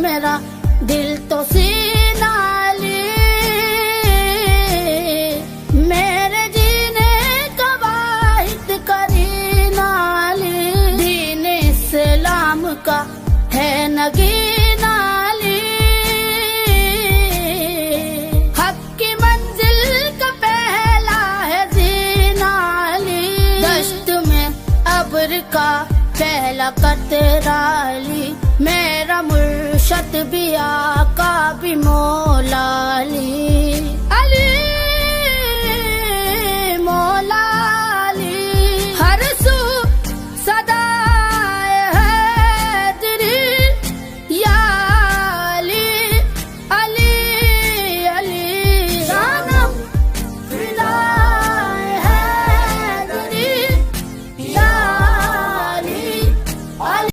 मेरा दिल तो सीनाली, मेरे जीने का वाहिद करीनाली, दीन इस्लाम का है नगीनाली, हक की मंजिल का पहला है जीनाली, दश्त में अब्र का पहला कतराली, मेरा मुर्शद भी आका भी मोह